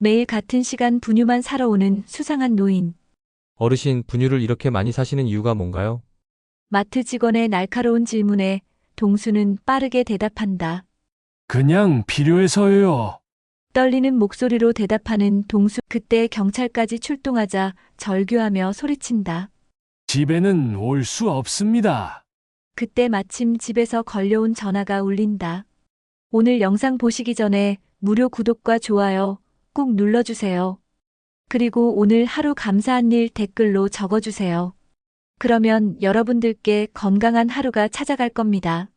매일 같은 시간 분유만 사러 오는 수상한 노인. 어르신, 분유를 이렇게 많이 사시는 이유가 뭔가요? 마트 직원의 날카로운 질문에 동수는 빠르게 대답한다. 그냥 필요해서요. 떨리는 목소리로 대답하는 동수. 그때 경찰까지 출동하자 절규하며 소리친다. 집에는 올 수 없습니다. 그때 마침 집에서 걸려온 전화가 울린다. 오늘 영상 보시기 전에 무료 구독과 좋아요 꾹 눌러주세요. 그리고 오늘 하루 감사한 일 댓글로 적어주세요. 그러면 여러분들께 건강한 하루가 찾아갈 겁니다.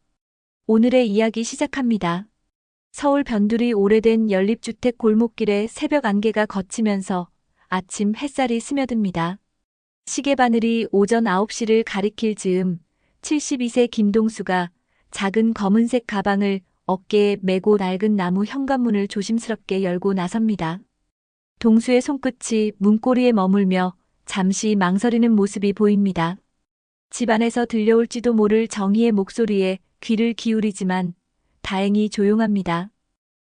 오늘의 이야기 시작합니다. 서울 변두리 오래된 연립주택 골목길에 새벽 안개가 걷히면서 아침 햇살이 스며듭니다. 시계바늘이 오전 9시를 가리킬 즈음 72세 김동수가 작은 검은색 가방을 어깨에 메고 낡은 나무 현관문을 조심스럽게 열고 나섭니다. 동수의 손끝이 문고리에 머물며 잠시 망설이는 모습이 보입니다. 집 안에서 들려올지도 모를 정희의 목소리에 귀를 기울이지만 다행히 조용합니다.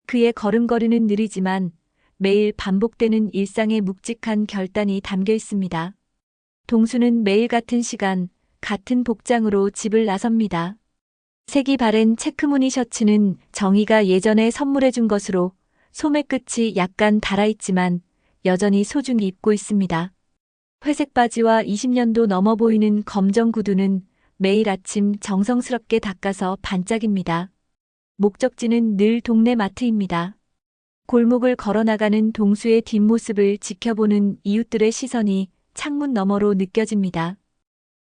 그의 걸음걸이는 느리지만 매일 반복되는 일상의 묵직한 결단이 담겨 있습니다. 동수는 매일 같은 시간, 같은 복장으로 집을 나섭니다. 색이 바랜 체크무늬 셔츠는 정희가 예전에 선물해 준 것으로 소매 끝이 약간 닳아있지만 여전히 소중히 입고 있습니다. 회색 바지와 20년도 넘어 보이는 검정 구두는 매일 아침 정성스럽게 닦아서 반짝입니다. 목적지는 늘 동네 마트입니다. 골목을 걸어나가는 동수의 뒷모습을 지켜보는 이웃들의 시선이 창문 너머로 느껴집니다.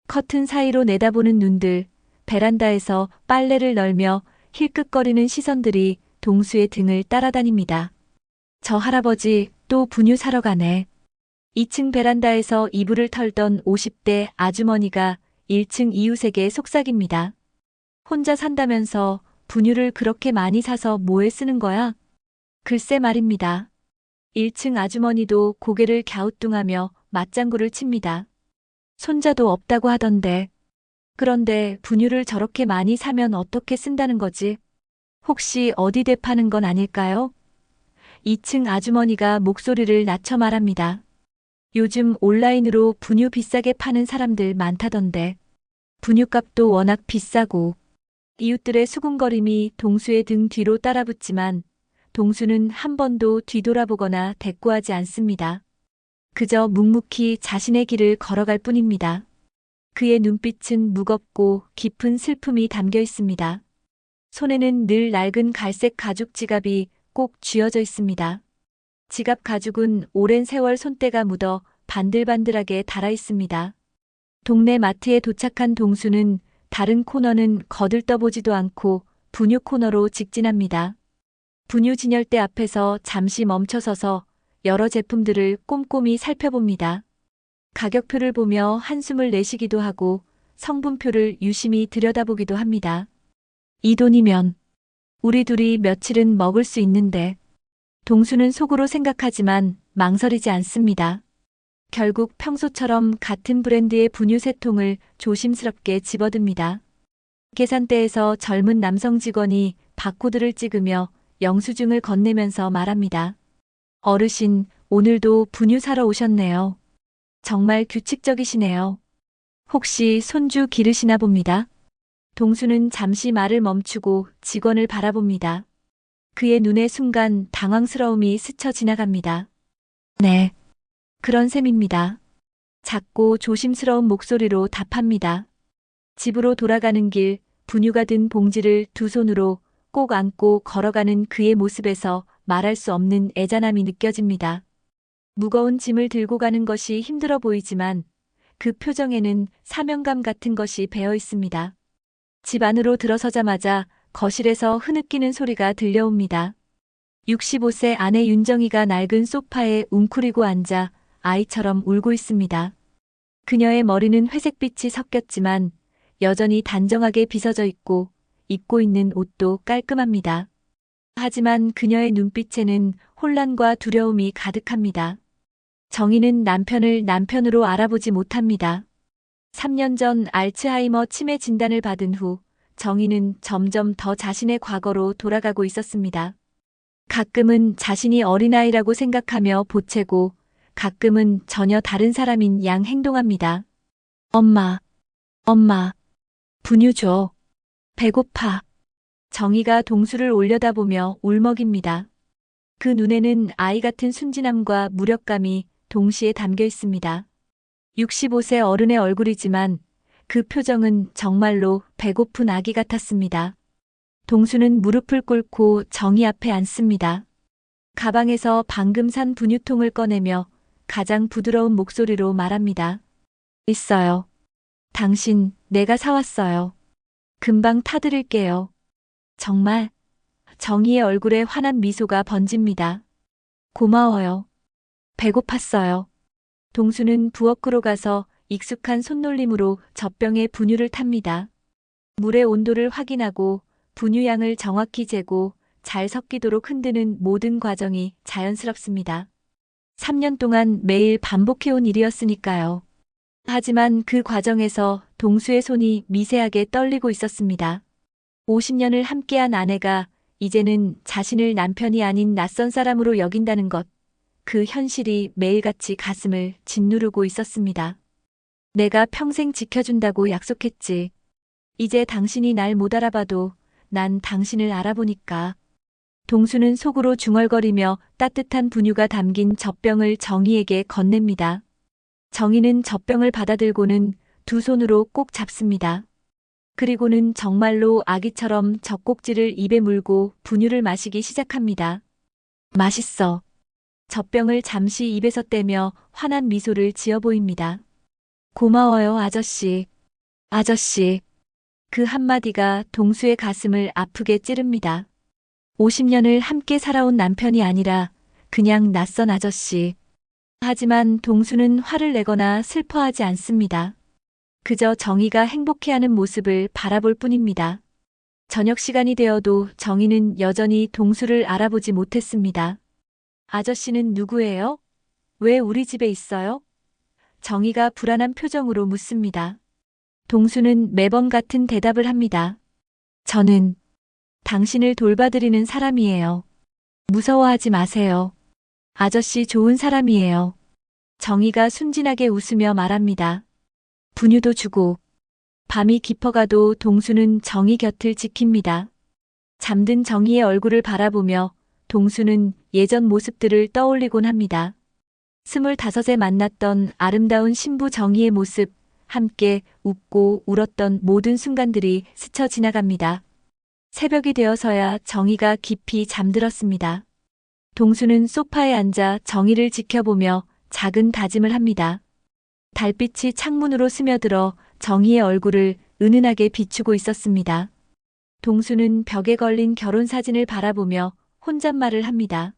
커튼 사이로 내다보는 눈들, 베란다에서 빨래를 널며 힐끗거리는 시선들이 동수의 등을 따라다닙니다. 저 할아버지 또 분유 사러 가네. 2층 베란다에서 이불을 털던 50대 아주머니가 1층 이웃에게 속삭입니다. 혼자 산다면서 분유를 그렇게 많이 사서 뭐에 쓰는 거야? 글쎄 말입니다. 1층 아주머니도 고개를 갸우뚱하며 맞장구를 칩니다. 손자도 없다고 하던데. 그런데 분유를 저렇게 많이 사면 어떻게 쓴다는 거지? 혹시 어디 대파는 건 아닐까요? 2층 아주머니가 목소리를 낮춰 말합니다. 요즘 온라인으로 분유 비싸게 파는 사람들 많다던데. 분유값도 워낙 비싸고. 이웃들의 수군거림이 동수의 등 뒤로 따라붙지만 동수는 한 번도 뒤돌아보거나 대꾸하지 않습니다. 그저 묵묵히 자신의 길을 걸어갈 뿐입니다. 그의 눈빛은 무겁고 깊은 슬픔이 담겨 있습니다. 손에는 늘 낡은 갈색 가죽 지갑이 꼭 쥐어져 있습니다. 지갑 가죽은 오랜 세월 손때가 묻어 반들반들하게 닳아 있습니다. 동네 마트에 도착한 동수는 다른 코너는 거들떠보지도 않고 분유 코너로 직진합니다. 분유 진열대 앞에서 잠시 멈춰서서 여러 제품들을 꼼꼼히 살펴봅니다. 가격표를 보며 한숨을 내쉬기도 하고 성분표를 유심히 들여다보기도 합니다. 이 돈이면 우리 둘이 며칠은 먹을 수 있는데. 동수는 속으로 생각하지만 망설이지 않습니다. 결국 평소처럼 같은 브랜드의 분유 세 통을 조심스럽게 집어듭니다. 계산대에서 젊은 남성 직원이 바코드를 찍으며 영수증을 건네면서 말합니다. 어르신, 오늘도 분유 사러 오셨네요. 정말 규칙적이시네요. 혹시 손주 기르시나 봅니다. 동수는 잠시 말을 멈추고 직원을 바라봅니다. 그의 눈에 순간 당황스러움이 스쳐 지나갑니다. 네, 그런 셈입니다. 작고 조심스러운 목소리로 답합니다. 집으로 돌아가는 길, 분유가 든 봉지를 두 손으로 꼭 안고 걸어가는 그의 모습에서 말할 수 없는 애잔함이 느껴집니다. 무거운 짐을 들고 가는 것이 힘들어 보이지만 그 표정에는 사명감 같은 것이 배어 있습니다. 집 안으로 들어서자마자 거실에서 흐느끼는 소리가 들려옵니다. 65세 아내 윤정이가 낡은 소파에 웅크리고 앉아 아이처럼 울고 있습니다. 그녀의 머리는 회색빛이 섞였지만 여전히 단정하게 빗어져 있고 입고 있는 옷도 깔끔합니다. 하지만 그녀의 눈빛에는 혼란과 두려움이 가득합니다. 정희는 남편을 남편으로 알아보지 못합니다. 3년 전 알츠하이머 치매 진단을 받은 후 정희는 점점 더 자신의 과거로 돌아가고 있었습니다. 가끔은 자신이 어린아이라고 생각하며 보채고 가끔은 전혀 다른 사람인 양 행동합니다. 엄마, 엄마, 분유 줘. 배고파. 정희가 동수를 올려다보며 울먹입니다. 그 눈에는 아이 같은 순진함과 무력감이 동시에 담겨 있습니다. 65세 어른의 얼굴이지만 그 표정은 정말로 배고픈 아기 같았습니다. 동수는 무릎을 꿇고 정희 앞에 앉습니다. 가방에서 방금 산 분유통을 꺼내며 가장 부드러운 목소리로 말합니다. 있어요. 당신, 내가 사왔어요. 금방 타드릴게요. 정말? 정희의 얼굴에 환한 미소가 번집니다. 고마워요. 배고팠어요. 동수는 부엌으로 가서 익숙한 손놀림으로 젖병에 분유를 탑니다. 물의 온도를 확인하고 분유양을 정확히 재고 잘 섞이도록 흔드는 모든 과정이 자연스럽습니다. 3년 동안 매일 반복해온 일이었으니까요. 하지만 그 과정에서 동수의 손이 미세하게 떨리고 있었습니다. 50년을 함께한 아내가 이제는 자신을 남편이 아닌 낯선 사람으로 여긴다는 것, 그 현실이 매일같이 가슴을 짓누르고 있었습니다. 내가 평생 지켜준다고 약속했지. 이제 당신이 날 못 알아봐도 난 당신을 알아보니까. 동수는 속으로 중얼거리며 따뜻한 분유가 담긴 젖병을 정희에게 건넵니다. 정희는 젖병을 받아들고는 두 손으로 꼭 잡습니다. 그리고는 정말로 아기처럼 젖꼭지를 입에 물고 분유를 마시기 시작합니다. 맛있어. 젖병을 잠시 입에서 떼며 환한 미소를 지어 보입니다. 고마워요, 아저씨. 아저씨. 그 한마디가 동수의 가슴을 아프게 찌릅니다. 50년을 함께 살아온 남편이 아니라 그냥 낯선 아저씨. 하지만 동수는 화를 내거나 슬퍼하지 않습니다. 그저 정희가 행복해하는 모습을 바라볼 뿐입니다. 저녁 시간이 되어도 정희는 여전히 동수를 알아보지 못했습니다. 아저씨는 누구예요? 왜 우리 집에 있어요? 정희가 불안한 표정으로 묻습니다. 동수는 매번 같은 대답을 합니다. 저는 당신을 돌봐드리는 사람이에요. 무서워하지 마세요. 아저씨 좋은 사람이에요. 정희가 순진하게 웃으며 말합니다. 분유도 주고. 밤이 깊어가도 동수는 정희 곁을 지킵니다. 잠든 정희의 얼굴을 바라보며 동수는 예전 모습들을 떠올리곤 합니다. 25에 만났던 아름다운 신부 정희의 모습, 함께 웃고 울었던 모든 순간들이 스쳐 지나갑니다. 새벽이 되어서야 정희가 깊이 잠들었습니다. 동수는 소파에 앉아 정희를 지켜보며 작은 다짐을 합니다. 달빛이 창문으로 스며들어 정희의 얼굴을 은은하게 비추고 있었습니다. 동수는 벽에 걸린 결혼사진을 바라보며 혼잣말을 합니다.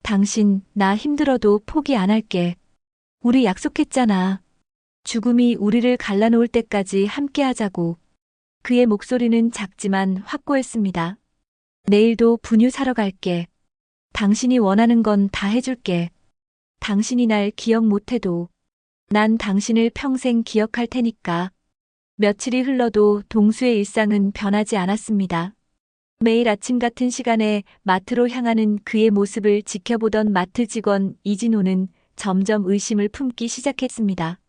당신, 나 힘들어도 포기 안 할게. 우리 약속했잖아. 죽음이 우리를 갈라놓을 때까지 함께 하자고. 그의 목소리는 작지만 확고했습니다. 내일도 분유 사러 갈게. 당신이 원하는 건 다 해줄게. 당신이 날 기억 못해도 난 당신을 평생 기억할 테니까. 며칠이 흘러도 동수의 일상은 변하지 않았습니다. 매일 아침 같은 시간에 마트로 향하는 그의 모습을 지켜보던 마트 직원 이진호는 점점 의심을 품기 시작했습니다.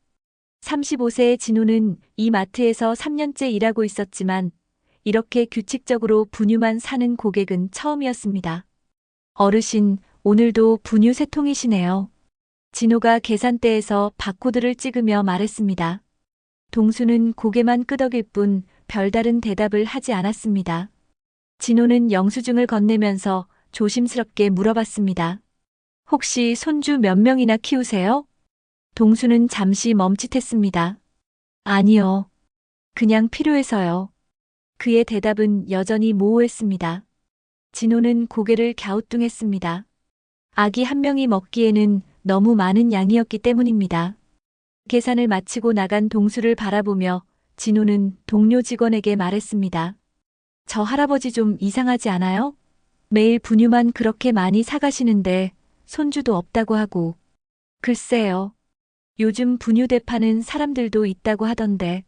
35세의 진호는 이 마트에서 3년째 일하고 있었지만 이렇게 규칙적으로 분유만 사는 고객은 처음이었습니다. 어르신, 오늘도 분유 3통이시네요. 진호가 계산대에서 바코드를 찍으며 말했습니다. 동수는 고개만 끄덕일 뿐 별다른 대답을 하지 않았습니다. 진호는 영수증을 건네면서 조심스럽게 물어봤습니다. 혹시 손주 몇 명이나 키우세요? 동수는 잠시 멈칫했습니다. 아니요. 그냥 필요해서요. 그의 대답은 여전히 모호했습니다. 진호는 고개를 갸우뚱했습니다. 아기 한 명이 먹기에는 너무 많은 양이었기 때문입니다. 계산을 마치고 나간 동수를 바라보며 진호는 동료 직원에게 말했습니다. 저 할아버지 좀 이상하지 않아요? 매일 분유만 그렇게 많이 사가시는데 손주도 없다고 하고. 글쎄요. 요즘 분유 대파는 사람들도 있다고 하던데.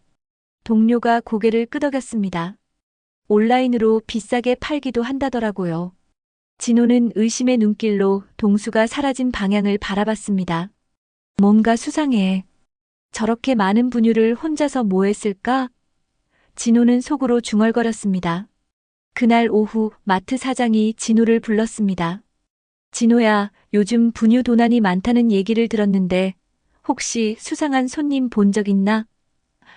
동료가 고개를 끄덕였습니다. 온라인으로 비싸게 팔기도 한다더라고요. 진호는 의심의 눈길로 동수가 사라진 방향을 바라봤습니다. 뭔가 수상해. 저렇게 많은 분유를 혼자서 뭐 했을까? 진호는 속으로 중얼거렸습니다. 그날 오후 마트 사장이 진호를 불렀습니다. 진호야, 요즘 분유 도난이 많다는 얘기를 들었는데 혹시 수상한 손님 본 적 있나?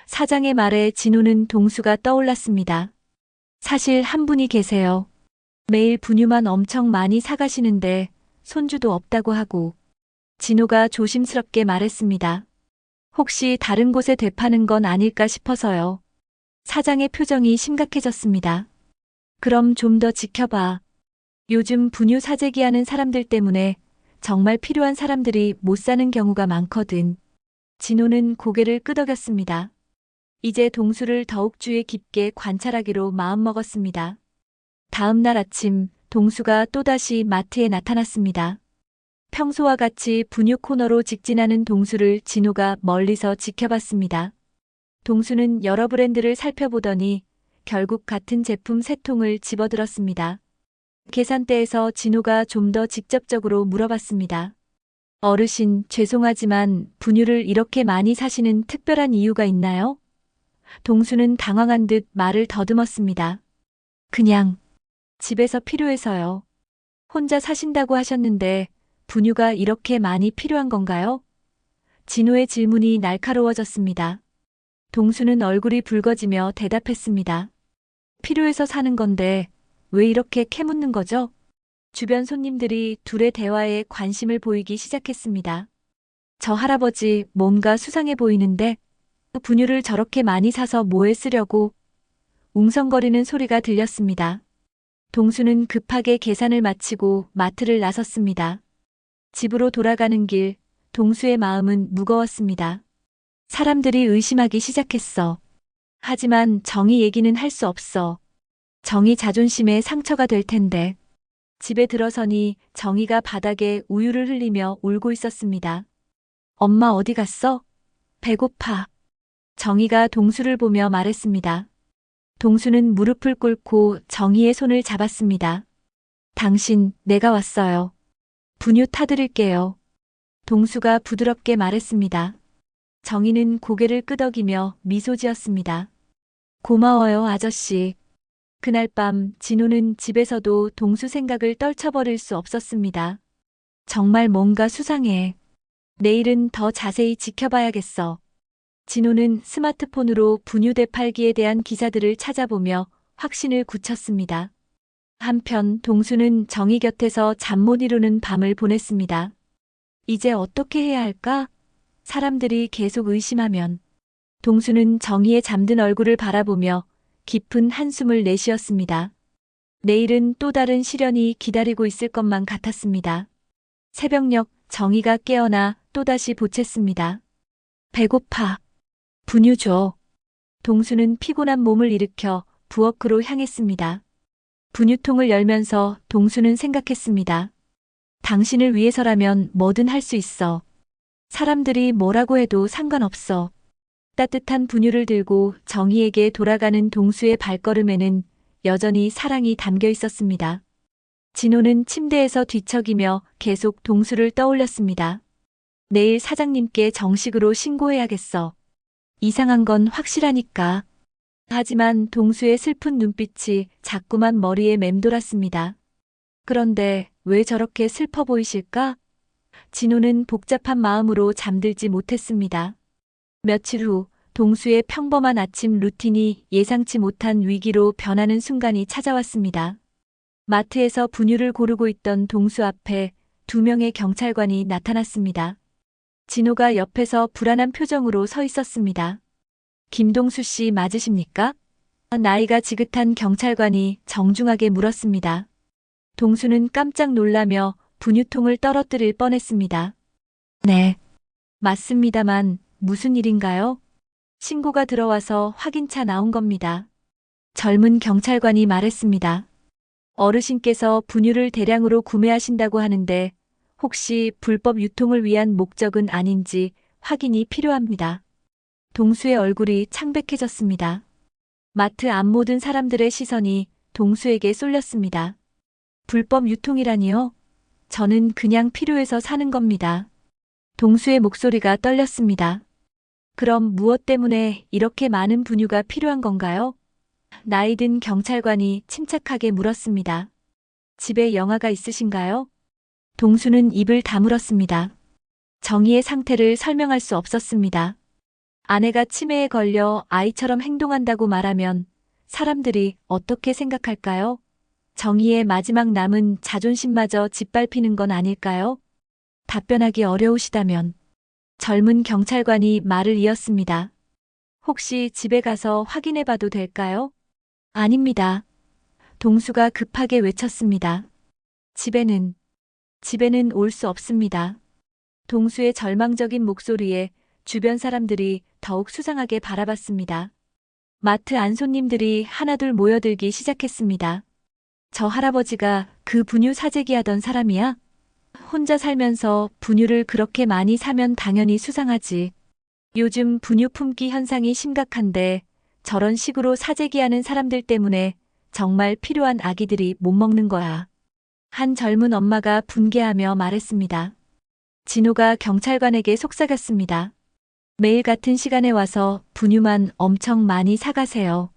사장의 말에 진호는 동수가 떠올랐습니다. 사실 한 분이 계세요. 매일 분유만 엄청 많이 사가시는데 손주도 없다고 하고. 진호가 조심스럽게 말했습니다. 혹시 다른 곳에 되파는 건 아닐까 싶어서요. 사장의 표정이 심각해졌습니다. 그럼 좀 더 지켜봐. 요즘 분유 사재기 하는 사람들 때문에 정말 필요한 사람들이 못 사는 경우가 많거든. 진호는 고개를 끄덕였습니다. 이제 동수를 더욱 주의 깊게 관찰하기로 마음먹었습니다. 다음 날 아침, 동수가 또다시 마트에 나타났습니다. 평소와 같이 분유 코너로 직진하는 동수를 진호가 멀리서 지켜봤습니다. 동수는 여러 브랜드를 살펴보더니 결국 같은 제품 3통을 집어들었습니다. 계산대에서 진호가 좀 더 직접적으로 물어봤습니다. 어르신, 죄송하지만 분유를 이렇게 많이 사시는 특별한 이유가 있나요? 동수는 당황한 듯 말을 더듬었습니다. 그냥 집에서 필요해서요. 혼자 사신다고 하셨는데 분유가 이렇게 많이 필요한 건가요? 진호의 질문이 날카로워졌습니다. 동수는 얼굴이 붉어지며 대답했습니다. 필요해서 사는 건데 왜 이렇게 캐묻는 거죠? 주변 손님들이 둘의 대화에 관심을 보이기 시작했습니다. 저 할아버지 뭔가 수상해 보이는데 분유를 저렇게 많이 사서 뭐에 쓰려고? 웅성거리는 소리가 들렸습니다. 동수는 급하게 계산을 마치고 마트를 나섰습니다. 집으로 돌아가는 길, 동수의 마음은 무거웠습니다. 사람들이 의심하기 시작했어. 하지만 정의 얘기는 할 수 없어. 정의 자존심에 상처가 될 텐데. 집에 들어서니 정의가 바닥에 우유를 흘리며 울고 있었습니다. 엄마 어디 갔어? 배고파. 정의가 동수를 보며 말했습니다. 동수는 무릎을 꿇고 정의의 손을 잡았습니다. 당신, 내가 왔어요. 분유 타드릴게요. 동수가 부드럽게 말했습니다. 정의는 고개를 끄덕이며 미소 지었습니다. 고마워요, 아저씨. 그날 밤 진호는 집에서도 동수 생각을 떨쳐버릴 수 없었습니다. 정말 뭔가 수상해. 내일은 더 자세히 지켜봐야겠어. 진호는 스마트폰으로 분유 되팔기에 대한 기사들을 찾아보며 확신을 굳혔습니다. 한편 동수는 정희 곁에서 잠 못 이루는 밤을 보냈습니다. 이제 어떻게 해야 할까? 사람들이 계속 의심하면. 동수는 정희의 잠든 얼굴을 바라보며 깊은 한숨을 내쉬었습니다. 내일은 또 다른 시련이 기다리고 있을 것만 같았습니다. 새벽녘 정희가 깨어나 또다시 보챘습니다. 배고파. 분유 줘. 동수는 피곤한 몸을 일으켜 부엌으로 향했습니다. 분유통을 열면서 동수는 생각했습니다. 당신을 위해서라면 뭐든 할 수 있어. 사람들이 뭐라고 해도 상관없어. 따뜻한 분유를 들고 정희에게 돌아가는 동수의 발걸음에는 여전히 사랑이 담겨 있었습니다. 진호는 침대에서 뒤척이며 계속 동수를 떠올렸습니다. 내일 사장님께 정식으로 신고해야겠어. 이상한 건 확실하니까. 하지만 동수의 슬픈 눈빛이 자꾸만 머리에 맴돌았습니다. 그런데 왜 저렇게 슬퍼 보이실까? 진호는 복잡한 마음으로 잠들지 못했습니다. 며칠 후 동수의 평범한 아침 루틴이 예상치 못한 위기로 변하는 순간이 찾아왔습니다. 마트에서 분유를 고르고 있던 동수 앞에 2명의 경찰관이 나타났습니다. 진호가 옆에서 불안한 표정으로 서 있었습니다. 김동수 씨 맞으십니까? 나이가 지긋한 경찰관이 정중하게 물었습니다. 동수는 깜짝 놀라며 분유통을 떨어뜨릴 뻔했습니다. 네, 맞습니다만 무슨 일인가요? 신고가 들어와서 확인차 나온 겁니다. 젊은 경찰관이 말했습니다. 어르신께서 분유를 대량으로 구매하신다고 하는데 혹시 불법 유통을 위한 목적은 아닌지 확인이 필요합니다. 동수의 얼굴이 창백해졌습니다. 마트 앞 모든 사람들의 시선이 동수에게 쏠렸습니다. 불법 유통이라니요? 저는 그냥 필요해서 사는 겁니다. 동수의 목소리가 떨렸습니다. 그럼 무엇 때문에 이렇게 많은 분유가 필요한 건가요? 나이든 경찰관이 침착하게 물었습니다. 집에 영아가 있으신가요? 동수는 입을 다물었습니다. 정희의 상태를 설명할 수 없었습니다. 아내가 치매에 걸려 아이처럼 행동한다고 말하면 사람들이 어떻게 생각할까요? 정희의 마지막 남은 자존심마저 짓밟히는 건 아닐까요? 답변하기 어려우시다면 젊은 경찰관이 말을 이었습니다. 혹시 집에 가서 확인해 봐도 될까요? 아닙니다. 동수가 급하게 외쳤습니다. 집에는 올 수 없습니다. 동수의 절망적인 목소리에 주변 사람들이 더욱 수상하게 바라봤습니다. 마트 안 손님들이 하나둘 모여들기 시작했습니다. 저 할아버지가 그 분유 사재기 하던 사람이야? 혼자 살면서 분유를 그렇게 많이 사면 당연히 수상하지. 요즘 분유 품귀 현상이 심각한데 저런 식으로 사재기하는 사람들 때문에 정말 필요한 아기들이 못 먹는 거야. 한 젊은 엄마가 분개하며 말했습니다. 진호가 경찰관에게 속삭였습니다. 매일 같은 시간에 와서 분유만 엄청 많이 사가세요.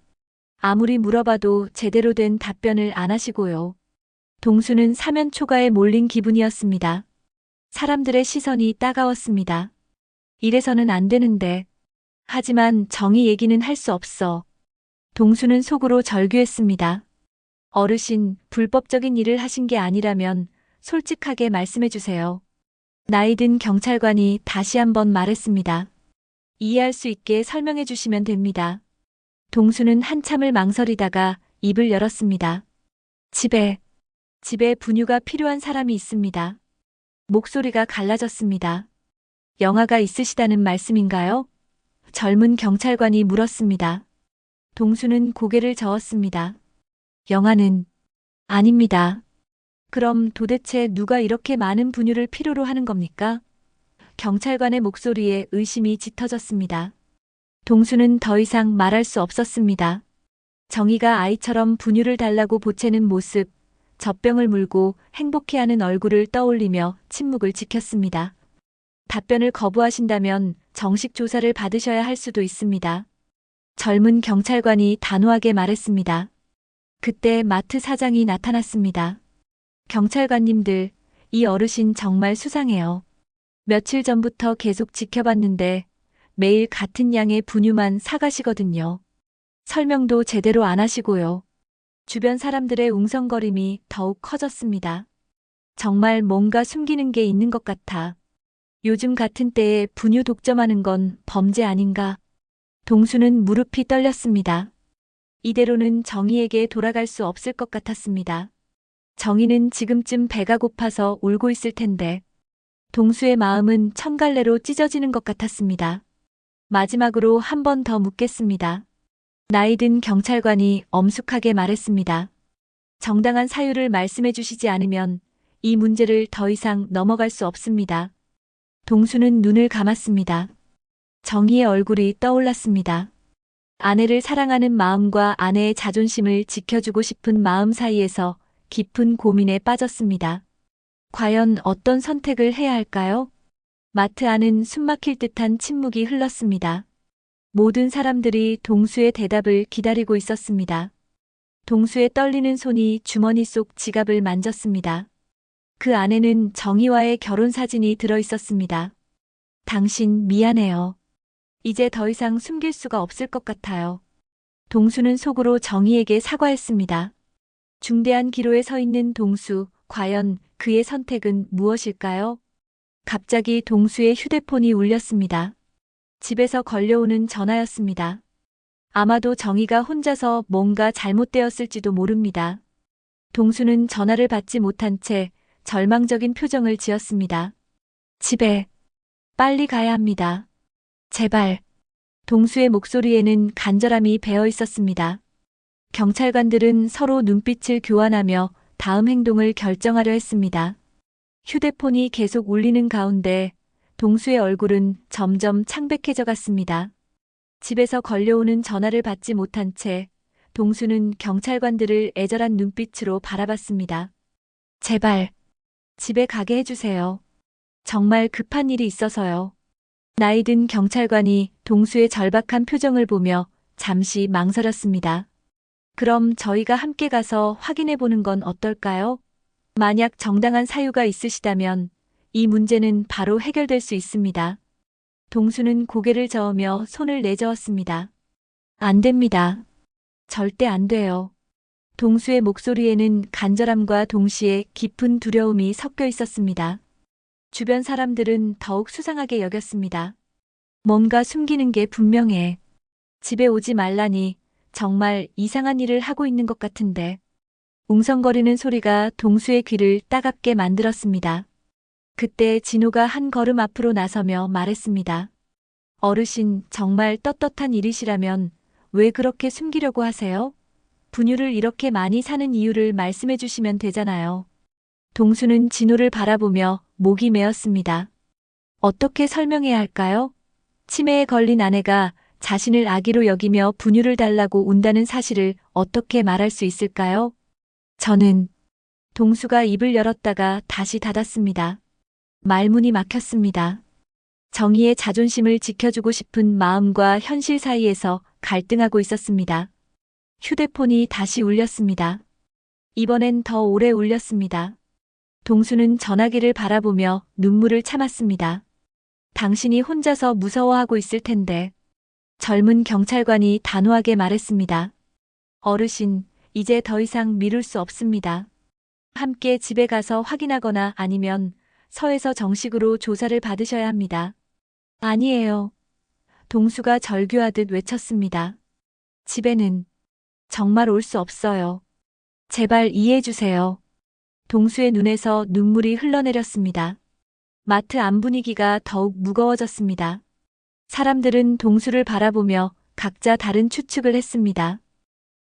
아무리 물어봐도 제대로 된 답변을 안 하시고요. 동수는 사면 초가에 몰린 기분이었습니다. 사람들의 시선이 따가웠습니다. 이래서는 안 되는데. 하지만 정의 얘기는 할 수 없어. 동수는 속으로 절규했습니다. 어르신, 불법적인 일을 하신 게 아니라면 솔직하게 말씀해 주세요. 나이든 경찰관이 다시 한번 말했습니다. 이해할 수 있게 설명해 주시면 됩니다. 동수는 한참을 망설이다가 입을 열었습니다. 집에 분유가 필요한 사람이 있습니다. 목소리가 갈라졌습니다. 영아가 있으시다는 말씀인가요? 젊은 경찰관이 물었습니다. 동수는 고개를 저었습니다. 영아는 아닙니다. 그럼 도대체 누가 이렇게 많은 분유를 필요로 하는 겁니까? 경찰관의 목소리에 의심이 짙어졌습니다. 동수는 더 이상 말할 수 없었습니다. 정희가 아이처럼 분유를 달라고 보채는 모습, 젖병을 물고 행복해하는 얼굴을 떠올리며 침묵을 지켰습니다. 답변을 거부하신다면 정식 조사를 받으셔야 할 수도 있습니다. 젊은 경찰관이 단호하게 말했습니다. 그때 마트 사장이 나타났습니다. 경찰관님들, 이 어르신 정말 수상해요. 며칠 전부터 계속 지켜봤는데 매일 같은 양의 분유만 사가시거든요. 설명도 제대로 안 하시고요. 주변 사람들의 웅성거림이 더욱 커졌습니다. 정말 뭔가 숨기는 게 있는 것 같아. 요즘 같은 때에 분유 독점하는 건 범죄 아닌가? 동수는 무릎이 떨렸습니다. 이대로는 정희에게 돌아갈 수 없을 것 같았습니다. 정희는 지금쯤 배가 고파서 울고 있을 텐데 동수의 마음은 천갈래로 찢어지는 것 같았습니다. 마지막으로 한 번 더 묻겠습니다. 나이든 경찰관이 엄숙하게 말했습니다. 정당한 사유를 말씀해 주시지 않으면 이 문제를 더 이상 넘어갈 수 없습니다. 동수는 눈을 감았습니다. 정희의 얼굴이 떠올랐습니다. 아내를 사랑하는 마음과 아내의 자존심을 지켜주고 싶은 마음 사이에서 깊은 고민에 빠졌습니다. 과연 어떤 선택을 해야 할까요? 마트 안은 숨막힐 듯한 침묵이 흘렀습니다. 모든 사람들이 동수의 대답을 기다리고 있었습니다. 동수의 떨리는 손이 주머니 속 지갑을 만졌습니다. 그 안에는 정희와의 결혼 사진이 들어 있었습니다. 당신 미안해요. 이제 더 이상 숨길 수가 없을 것 같아요. 동수는 속으로 정희에게 사과했습니다. 중대한 기로에 서 있는 동수, 과연 그의 선택은 무엇일까요? 갑자기 동수의 휴대폰이 울렸습니다. 집에서 걸려오는 전화였습니다. 아마도 정희가 혼자서 뭔가 잘못되었을지도 모릅니다. 동수는 전화를 받지 못한 채 절망적인 표정을 지었습니다. 집에 빨리 가야 합니다. 제발. 동수의 목소리에는 간절함이 배어 있었습니다. 경찰관들은 서로 눈빛을 교환하며 다음 행동을 결정하려 했습니다. 휴대폰이 계속 울리는 가운데 동수의 얼굴은 점점 창백해져 갔습니다. 집에서 걸려오는 전화를 받지 못한 채 동수는 경찰관들을 애절한 눈빛으로 바라봤습니다. 제발 집에 가게 해주세요. 정말 급한 일이 있어서요. 나이든 경찰관이 동수의 절박한 표정을 보며 잠시 망설였습니다. 그럼 저희가 함께 가서 확인해 보는 건 어떨까요? 만약 정당한 사유가 있으시다면 이 문제는 바로 해결될 수 있습니다. 동수는 고개를 저으며 손을 내저었습니다. 안 됩니다. 절대 안 돼요. 동수의 목소리에는 간절함과 동시에 깊은 두려움이 섞여 있었습니다. 주변 사람들은 더욱 수상하게 여겼습니다. 뭔가 숨기는 게 분명해. 집에 오지 말라니 정말 이상한 일을 하고 있는 것 같은데. 웅성거리는 소리가 동수의 귀를 따갑게 만들었습니다. 그때 진호가 한 걸음 앞으로 나서며 말했습니다. 어르신, 정말 떳떳한 일이시라면 왜 그렇게 숨기려고 하세요? 분유를 이렇게 많이 사는 이유를 말씀해 주시면 되잖아요. 동수는 진호를 바라보며 목이 메었습니다. 어떻게 설명해야 할까요? 치매에 걸린 아내가 자신을 아기로 여기며 분유를 달라고 운다는 사실을 어떻게 말할 수 있을까요? 저는 동수가 입을 열었다가 다시 닫았습니다. 말문이 막혔습니다. 정의의 자존심을 지켜주고 싶은 마음과 현실 사이에서 갈등하고 있었습니다. 휴대폰이 다시 울렸습니다. 이번엔 더 오래 울렸습니다. 동수는 전화기를 바라보며 눈물을 참았습니다. 당신이 혼자서 무서워하고 있을 텐데. 젊은 경찰관이 단호하게 말했습니다. 어르신, 이제 더 이상 미룰 수 없습니다. 함께 집에 가서 확인하거나 아니면 서에서 정식으로 조사를 받으셔야 합니다. 아니에요. 동수가 절규하듯 외쳤습니다. 집에는 정말 올 수 없어요. 제발 이해해 주세요. 동수의 눈에서 눈물이 흘러내렸습니다. 마트 안 분위기가 더욱 무거워졌습니다. 사람들은 동수를 바라보며 각자 다른 추측을 했습니다.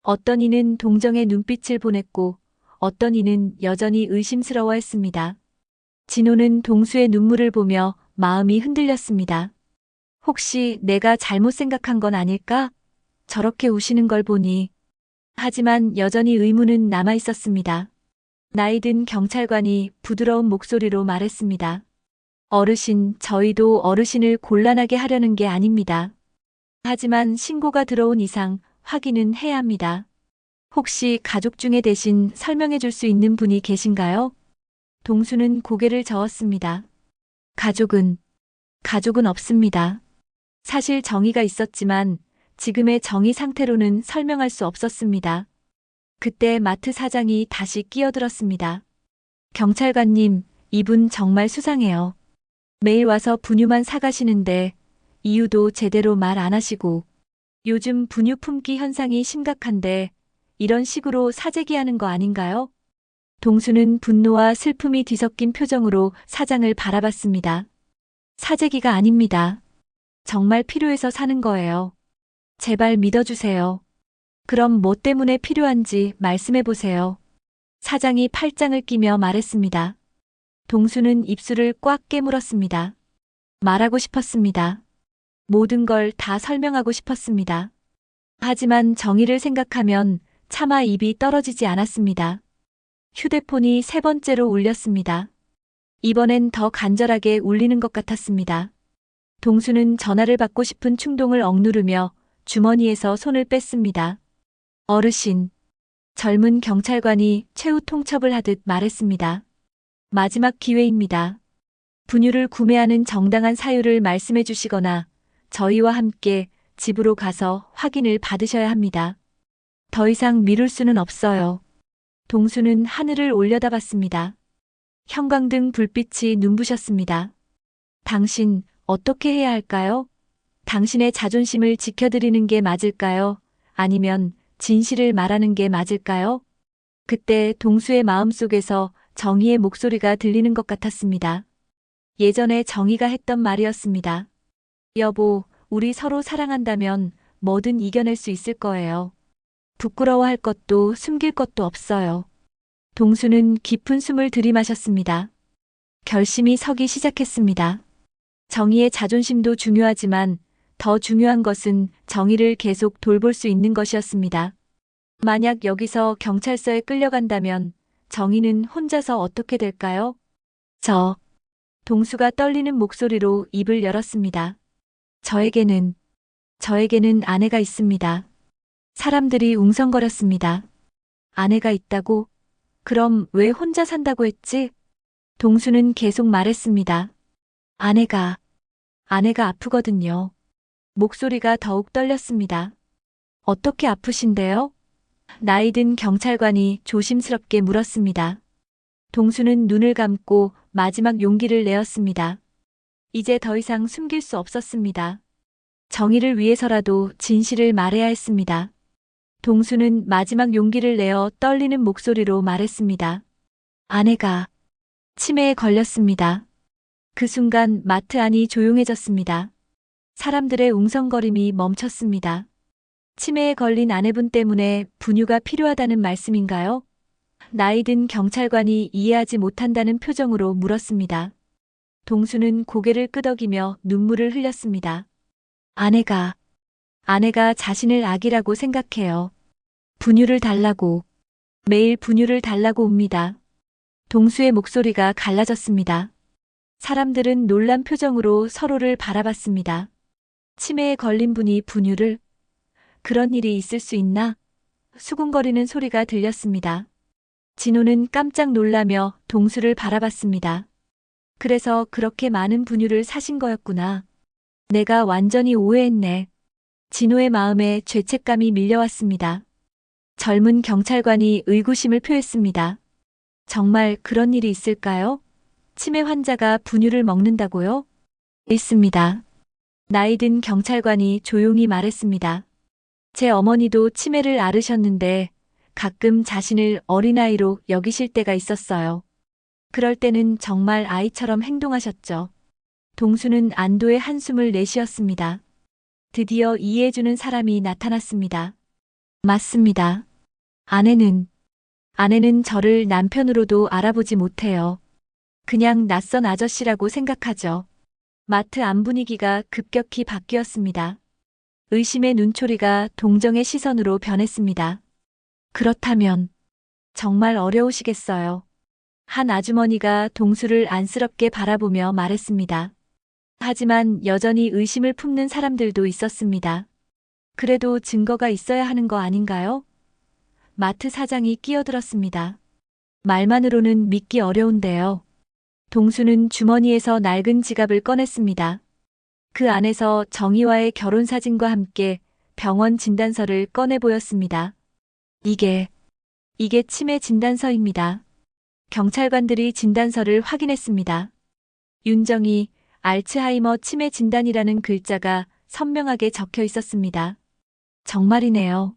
어떤 이는 동정의 눈빛을 보냈고 어떤 이는 여전히 의심스러워했습니다. 진호는 동수의 눈물을 보며 마음이 흔들렸습니다. 혹시 내가 잘못 생각한 건 아닐까? 저렇게 우시는 걸 보니. 하지만 여전히 의문은 남아 있었습니다. 나이든 경찰관이 부드러운 목소리로 말했습니다. 어르신, 저희도 어르신을 곤란하게 하려는 게 아닙니다. 하지만 신고가 들어온 이상 확인은 해야 합니다. 혹시 가족 중에 대신 설명해 줄 수 있는 분이 계신가요? 동수는 고개를 저었습니다. 가족은 없습니다. 사실 정의가 있었지만 지금의 정의 상태로는 설명할 수 없었습니다. 그때 마트 사장이 다시 끼어들었습니다. 경찰관님, 이분 정말 수상해요. 매일 와서 분유만 사가시는데 이유도 제대로 말 안 하시고 요즘 분유 품귀 현상이 심각한데 이런 식으로 사재기하는 거 아닌가요? 동수는 분노와 슬픔이 뒤섞인 표정으로 사장을 바라봤습니다. 사재기가 아닙니다. 정말 필요해서 사는 거예요. 제발 믿어주세요. 그럼 뭐 때문에 필요한지 말씀해 보세요. 사장이 팔짱을 끼며 말했습니다. 동수는 입술을 꽉 깨물었습니다. 말하고 싶었습니다. 모든 걸 다 설명하고 싶었습니다. 하지만 정의를 생각하면 차마 입이 떨어지지 않았습니다. 휴대폰이 세 번째로 울렸습니다. 이번엔 더 간절하게 울리는 것 같았습니다. 동수는 전화를 받고 싶은 충동을 억누르며 주머니에서 손을 뺐습니다. 어르신. 젊은 경찰관이 최후 통첩을 하듯 말했습니다. 마지막 기회입니다. 분유를 구매하는 정당한 사유를 말씀해 주시거나 저희와 함께 집으로 가서 확인을 받으셔야 합니다. 더 이상 미룰 수는 없어요. 동수는 하늘을 올려다봤습니다. 형광등 불빛이 눈부셨습니다. 당신, 어떻게 해야 할까요? 당신의 자존심을 지켜드리는 게 맞을까요? 아니면 진실을 말하는 게 맞을까요? 그때 동수의 마음속에서 정의의 목소리가 들리는 것 같았습니다. 예전에 정의가 했던 말이었습니다. 여보, 우리 서로 사랑한다면 뭐든 이겨낼 수 있을 거예요. 부끄러워할 것도 숨길 것도 없어요. 동수는 깊은 숨을 들이마셨습니다. 결심이 서기 시작했습니다. 정의의 자존심도 중요하지만 더 중요한 것은 정의를 계속 돌볼 수 있는 것이었습니다. 만약 여기서 경찰서에 끌려간다면 정희는 혼자서 어떻게 될까요? 동수가 떨리는 목소리로 입을 열었습니다. 저에게는 아내가 있습니다. 사람들이 웅성거렸습니다. 아내가 있다고? 그럼 왜 혼자 산다고 했지? 동수는 계속 말했습니다. 아내가 아프거든요. 목소리가 더욱 떨렸습니다. 어떻게 아프신데요? 나이든 경찰관이 조심스럽게 물었습니다. 동수는 눈을 감고 마지막 용기를 내었습니다. 이제 더 이상 숨길 수 없었습니다. 정의를 위해서라도 진실을 말해야 했습니다. 동수는 마지막 용기를 내어 떨리는 목소리로 말했습니다. 아내가 치매에 걸렸습니다. 그 순간 마트 안이 조용해졌습니다. 사람들의 웅성거림이 멈췄습니다. 치매에 걸린 아내분 때문에 분유가 필요하다는 말씀인가요? 나이든 경찰관이 이해하지 못한다는 표정으로 물었습니다. 동수는 고개를 끄덕이며 눈물을 흘렸습니다. 아내가 자신을 악이라고 생각해요. 분유를 달라고, 매일 분유를 달라고 옵니다. 동수의 목소리가 갈라졌습니다. 사람들은 놀란 표정으로 서로를 바라봤습니다. 치매에 걸린 분이 분유를? 그런 일이 있을 수 있나? 수군거리는 소리가 들렸습니다. 진호는 깜짝 놀라며 동수를 바라봤습니다. 그래서 그렇게 많은 분유를 사신 거였구나. 내가 완전히 오해했네. 진호의 마음에 죄책감이 밀려왔습니다. 젊은 경찰관이 의구심을 표했습니다. 정말 그런 일이 있을까요? 치매 환자가 분유를 먹는다고요? 있습니다. 나이든 경찰관이 조용히 말했습니다. 제 어머니도 치매를 앓으셨는데 가끔 자신을 어린아이로 여기실 때가 있었어요. 그럴 때는 정말 아이처럼 행동하셨죠. 동수는 안도의 한숨을 내쉬었습니다. 드디어 이해해주는 사람이 나타났습니다. 맞습니다. 아내는 저를 남편으로도 알아보지 못해요. 그냥 낯선 아저씨라고 생각하죠. 마트 안 분위기가 급격히 바뀌었습니다. 의심의 눈초리가 동정의 시선으로 변했습니다. 그렇다면 정말 어려우시겠어요. 한 아주머니가 동수를 안쓰럽게 바라보며 말했습니다. 하지만 여전히 의심을 품는 사람들도 있었습니다. 그래도 증거가 있어야 하는 거 아닌가요? 마트 사장이 끼어들었습니다. 말만으로는 믿기 어려운데요. 동수는 주머니에서 낡은 지갑을 꺼냈습니다. 그 안에서 정희와의 결혼 사진과 함께 병원 진단서를 꺼내 보였습니다. 이게 치매 진단서입니다. 경찰관들이 진단서를 확인했습니다. 윤정희, 알츠하이머 치매 진단이라는 글자가 선명하게 적혀 있었습니다. 정말이네요.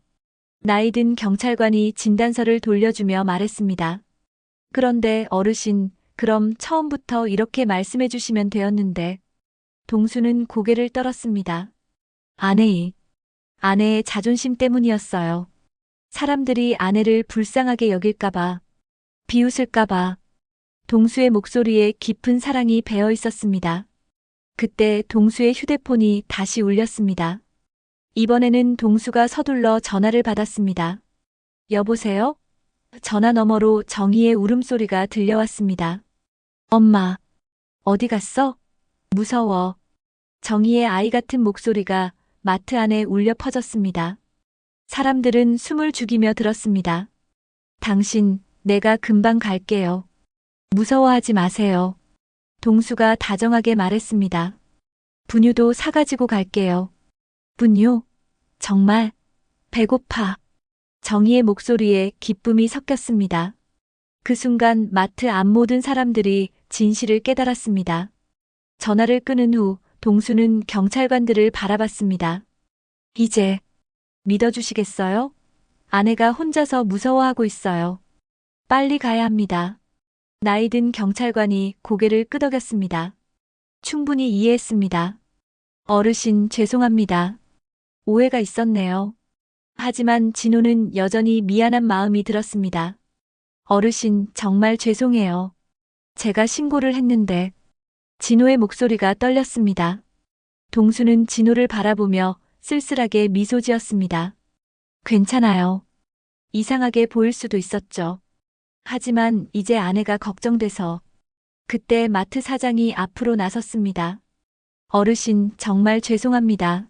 나이든 경찰관이 진단서를 돌려주며 말했습니다. 그런데 어르신, 그럼 처음부터 이렇게 말씀해 주시면 되었는데. 동수는 고개를 떨었습니다. 아내의 자존심 때문이었어요. 사람들이 아내를 불쌍하게 여길까봐, 비웃을까봐. 동수의 목소리에 깊은 사랑이 배어 있었습니다. 그때 동수의 휴대폰이 다시 울렸습니다. 이번에는 동수가 서둘러 전화를 받았습니다. 여보세요? 전화 너머로 정희의 울음소리가 들려왔습니다. 엄마, 어디 갔어? 무서워. 정희의 아이 같은 목소리가 마트 안에 울려 퍼졌습니다. 사람들은 숨을 죽이며 들었습니다. 당신, 내가 금방 갈게요. 무서워하지 마세요. 동수가 다정하게 말했습니다. 분유도 사가지고 갈게요. 분유? 정말? 배고파. 정희의 목소리에 기쁨이 섞였습니다. 그 순간 마트 앞 모든 사람들이 진실을 깨달았습니다. 전화를 끊은 후 동수는 경찰관들을 바라봤습니다. 이제 믿어주시겠어요? 아내가 혼자서 무서워하고 있어요. 빨리 가야 합니다. 나이든 경찰관이 고개를 끄덕였습니다. 충분히 이해했습니다. 어르신, 죄송합니다. 오해가 있었네요. 하지만 진호는 여전히 미안한 마음이 들었습니다. 어르신, 정말 죄송해요. 제가 신고를 했는데. 진호의 목소리가 떨렸습니다. 동수는 진호를 바라보며 쓸쓸하게 미소 지었습니다. 괜찮아요. 이상하게 보일 수도 있었죠. 하지만 이제 아내가 걱정돼서 그때 마트 사장이 앞으로 나섰습니다. 어르신, 정말 죄송합니다.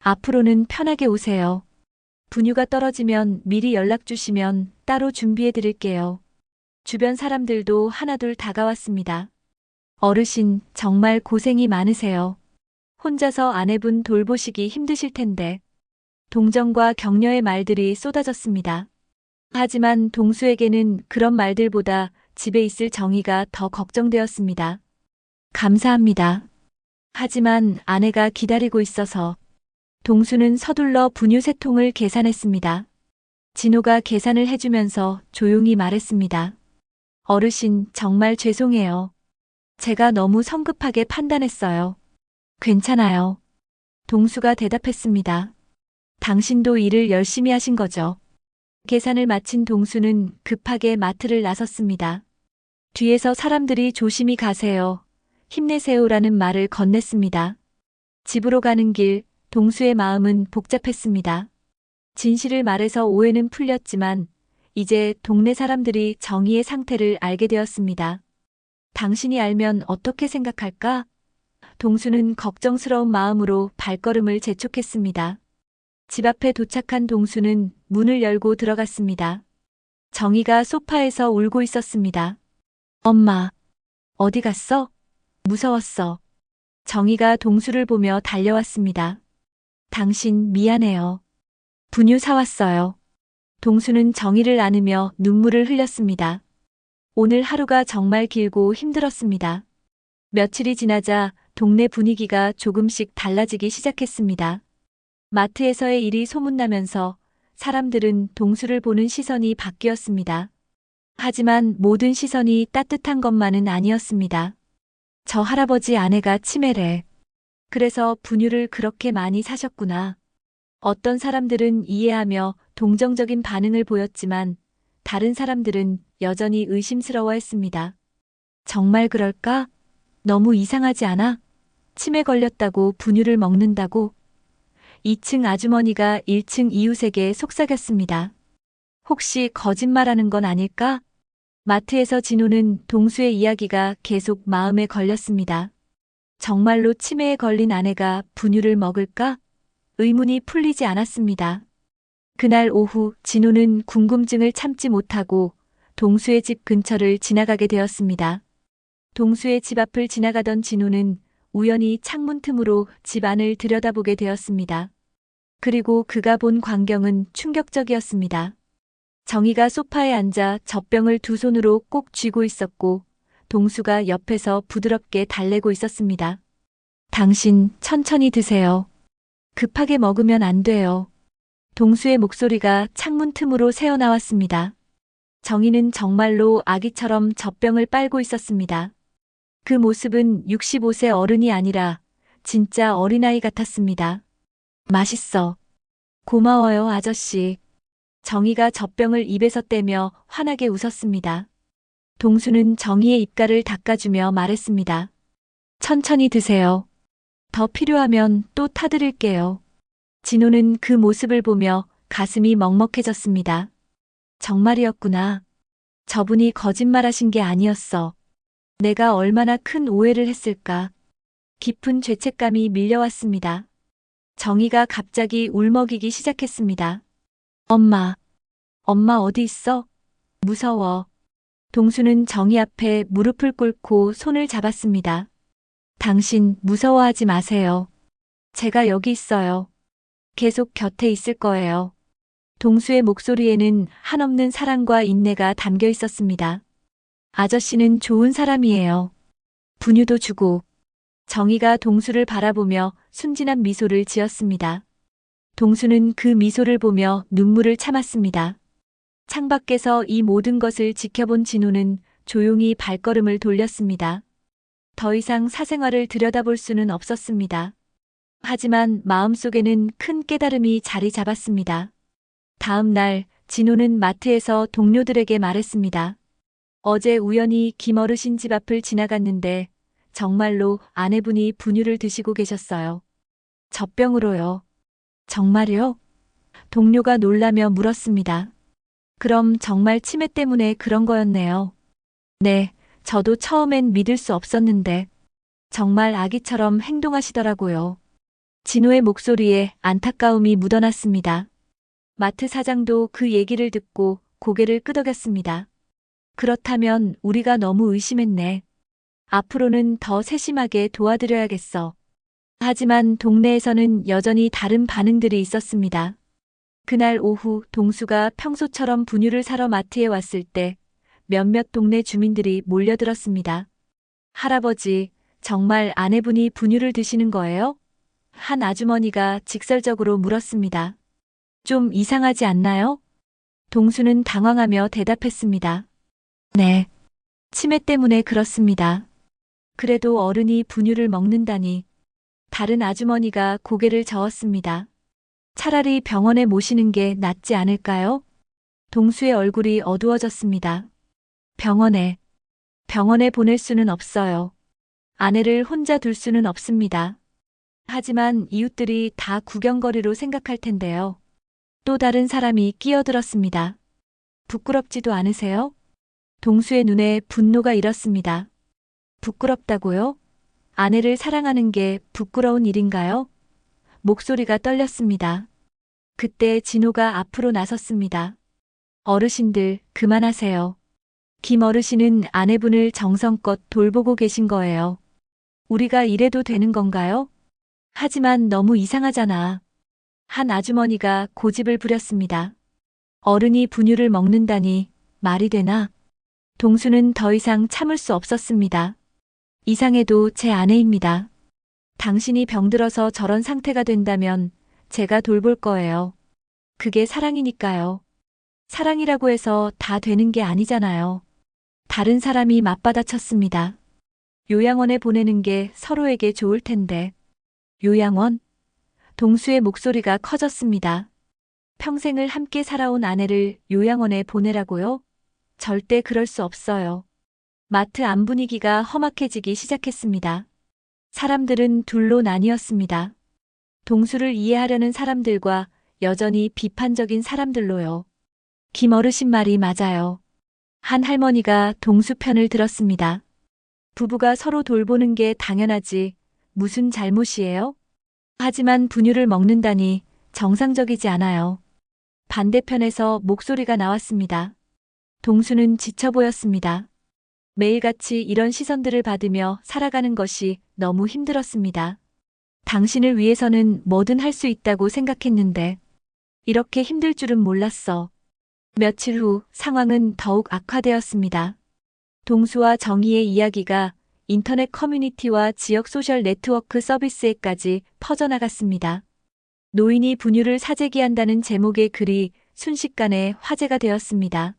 앞으로는 편하게 오세요. 분유가 떨어지면 미리 연락 주시면 따로 준비해 드릴게요. 주변 사람들도 하나둘 다가왔습니다. 어르신, 정말 고생이 많으세요. 혼자서 아내분 돌보시기 힘드실 텐데. 동정과 격려의 말들이 쏟아졌습니다. 하지만 동수에게는 그런 말들보다 집에 있을 정의가 더 걱정되었습니다. 감사합니다. 하지만 아내가 기다리고 있어서 동수는 서둘러 분유 3통을 계산했습니다. 진호가 계산을 해주면서 조용히 말했습니다. 어르신, 정말 죄송해요. 제가 너무 성급하게 판단했어요. 괜찮아요. 동수가 대답했습니다. 당신도 일을 열심히 하신 거죠. 계산을 마친 동수는 급하게 마트를 나섰습니다. 뒤에서 사람들이 조심히 가세요. 힘내세요라는 말을 건넸습니다. 집으로 가는 길, 동수의 마음은 복잡했습니다. 진실을 말해서 오해는 풀렸지만 이제 동네 사람들이 정의의 상태를 알게 되었습니다. 당신이 알면 어떻게 생각할까? 동수는 걱정스러운 마음으로 발걸음을 재촉했습니다. 집 앞에 도착한 동수는 문을 열고 들어갔습니다. 정희가 소파에서 울고 있었습니다. 엄마, 어디 갔어? 무서웠어. 정희가 동수를 보며 달려왔습니다. 당신 미안해요. 분유 사왔어요. 동수는 정희를 안으며 눈물을 흘렸습니다. 오늘 하루가 정말 길고 힘들었습니다. 며칠이 지나자 동네 분위기가 조금씩 달라지기 시작했습니다. 마트에서의 일이 소문나면서 사람들은 동수를 보는 시선이 바뀌었습니다. 하지만 모든 시선이 따뜻한 것만은 아니었습니다. 저 할아버지 아내가 치매래. 그래서 분유를 그렇게 많이 사셨구나. 어떤 사람들은 이해하며 동정적인 반응을 보였지만 다른 사람들은 여전히 의심스러워했습니다. 정말 그럴까? 너무 이상하지 않아? 치매 걸렸다고 분유를 먹는다고? 2층 아주머니가 1층 이웃에게 속삭였습니다. 혹시 거짓말하는 건 아닐까? 마트에서 진호는 동수의 이야기가 계속 마음에 걸렸습니다. 정말로 치매에 걸린 아내가 분유를 먹을까? 의문이 풀리지 않았습니다. 그날 오후 진호는 궁금증을 참지 못하고 동수의 집 근처를 지나가게 되었습니다. 동수의 집 앞을 지나가던 진호는 우연히 창문 틈으로 집 안을 들여다보게 되었습니다. 그리고 그가 본 광경은 충격적이었습니다. 정희가 소파에 앉아 젖병을 두 손으로 꼭 쥐고 있었고 동수가 옆에서 부드럽게 달래고 있었습니다. 당신 천천히 드세요. 급하게 먹으면 안 돼요. 동수의 목소리가 창문 틈으로 새어나왔습니다. 정희는 정말로 아기처럼 젖병을 빨고 있었습니다. 그 모습은 65세 어른이 아니라 진짜 어린아이 같았습니다. 맛있어. 고마워요, 아저씨. 정희가 젖병을 입에서 떼며 환하게 웃었습니다. 동수는 정희의 입가를 닦아주며 말했습니다. 천천히 드세요. 더 필요하면 또 타드릴게요. 진호는 그 모습을 보며 가슴이 먹먹해졌습니다. 정말이었구나. 저분이 거짓말하신 게 아니었어. 내가 얼마나 큰 오해를 했을까. 깊은 죄책감이 밀려왔습니다. 정희가 갑자기 울먹이기 시작했습니다. 엄마, 엄마 어디 있어? 무서워. 동수는 정희 앞에 무릎을 꿇고 손을 잡았습니다. 당신 무서워하지 마세요. 제가 여기 있어요. 계속 곁에 있을 거예요. 동수의 목소리에는 한없는 사랑과 인내가 담겨 있었습니다. 아저씨는 좋은 사람이에요. 분유도 주고. 정희가 동수를 바라보며 순진한 미소를 지었습니다. 동수는 그 미소를 보며 눈물을 참았습니다. 창밖에서 이 모든 것을 지켜본 진호는 조용히 발걸음을 돌렸습니다. 더 이상 사생활을 들여다볼 수는 없었습니다. 하지만 마음속에는 큰 깨달음이 자리 잡았습니다. 다음 날 진호는 마트에서 동료들에게 말했습니다. 어제 우연히 김어르신 집 앞을 지나갔는데 정말로 아내분이 분유를 드시고 계셨어요. 젖병으로요. 정말요? 동료가 놀라며 물었습니다. 그럼 정말 치매 때문에 그런 거였네요. 네, 저도 처음엔 믿을 수 없었는데 정말 아기처럼 행동하시더라고요. 진호의 목소리에 안타까움이 묻어났습니다. 마트 사장도 그 얘기를 듣고 고개를 끄덕였습니다. 그렇다면 우리가 너무 의심했네. 앞으로는 더 세심하게 도와드려야겠어. 하지만 동네에서는 여전히 다른 반응들이 있었습니다. 그날 오후 동수가 평소처럼 분유를 사러 마트에 왔을 때 몇몇 동네 주민들이 몰려들었습니다. 할아버지, 정말 아내분이 분유를 드시는 거예요? 한 아주머니가 직설적으로 물었습니다. 좀 이상하지 않나요? 동수는 당황하며 대답했습니다. 네. 치매 때문에 그렇습니다. 그래도 어른이 분유를 먹는다니. 다른 아주머니가 고개를 저었습니다. 차라리 병원에 모시는 게 낫지 않을까요? 동수의 얼굴이 어두워졌습니다. 병원에 보낼 수는 없어요. 아내를 혼자 둘 수는 없습니다. 하지만 이웃들이 다 구경거리로 생각할 텐데요. 또 다른 사람이 끼어들었습니다. 부끄럽지도 않으세요? 동수의 눈에 분노가 일었습니다. 부끄럽다고요? 아내를 사랑하는 게 부끄러운 일인가요? 목소리가 떨렸습니다. 그때 진호가 앞으로 나섰습니다. 어르신들, 그만하세요. 김 어르신은 아내분을 정성껏 돌보고 계신 거예요. 우리가 이래도 되는 건가요? 하지만 너무 이상하잖아. 한 아주머니가 고집을 부렸습니다. 어른이 분유를 먹는다니 말이 되나? 동수는 더 이상 참을 수 없었습니다. 이상해도 제 아내입니다. 당신이 병들어서 저런 상태가 된다면 제가 돌볼 거예요. 그게 사랑이니까요. 사랑이라고 해서 다 되는 게 아니잖아요. 다른 사람이 맞받아쳤습니다. 요양원에 보내는 게 서로에게 좋을 텐데. 요양원? 동수의 목소리가 커졌습니다. 평생을 함께 살아온 아내를 요양원에 보내라고요? 절대 그럴 수 없어요. 마트 안 분위기가 험악해지기 시작했습니다. 사람들은 둘로 나뉘었습니다. 동수를 이해하려는 사람들과 여전히 비판적인 사람들로요. 김 어르신 말이 맞아요. 한 할머니가 동수 편을 들었습니다. 부부가 서로 돌보는 게 당연하지 무슨 잘못이에요? 하지만 분유를 먹는다니 정상적이지 않아요. 반대편에서 목소리가 나왔습니다. 동수는 지쳐 보였습니다. 매일같이 이런 시선들을 받으며 살아가는 것이 너무 힘들었습니다. 당신을 위해서는 뭐든 할 수 있다고 생각했는데 이렇게 힘들 줄은 몰랐어. 며칠 후 상황은 더욱 악화되었습니다. 동수와 정희의 이야기가 인터넷 커뮤니티와 지역 소셜 네트워크 서비스에까지 퍼져나갔습니다. 노인이 분유를 사재기한다는 제목의 글이 순식간에 화제가 되었습니다.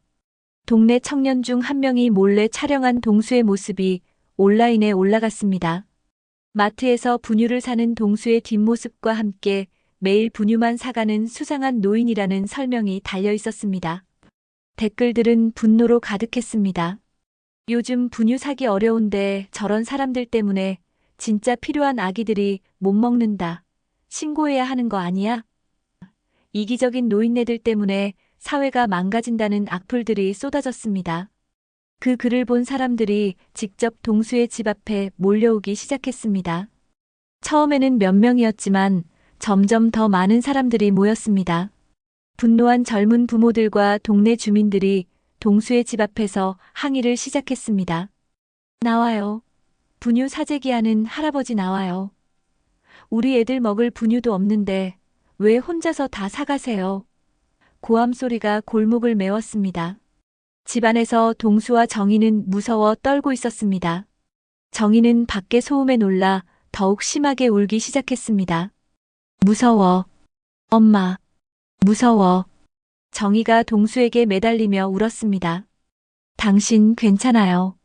동네 청년 중 한 명이 몰래 촬영한 동수의 모습이 온라인에 올라갔습니다. 마트에서 분유를 사는 동수의 뒷모습과 함께 매일 분유만 사가는 수상한 노인이라는 설명이 달려 있었습니다. 댓글들은 분노로 가득했습니다. 요즘 분유 사기 어려운데 저런 사람들 때문에 진짜 필요한 아기들이 못 먹는다. 신고해야 하는 거 아니야? 이기적인 노인네들 때문에 사회가 망가진다는 악플들이 쏟아졌습니다. 그 글을 본 사람들이 직접 동수의 집 앞에 몰려오기 시작했습니다. 처음에는 몇 명이었지만 점점 더 많은 사람들이 모였습니다. 분노한 젊은 부모들과 동네 주민들이 동수의 집 앞에서 항의를 시작했습니다. 나와요. 분유 사재기 하는 할아버지 나와요. 우리 애들 먹을 분유도 없는데 왜 혼자서 다 사가세요? 고함 소리가 골목을 메웠습니다. 집안에서 동수와 정희는 무서워 떨고 있었습니다. 정희는 밖의 소음에 놀라 더욱 심하게 울기 시작했습니다. 무서워. 엄마. 무서워. 정희가 동수에게 매달리며 울었습니다. 당신 괜찮아요.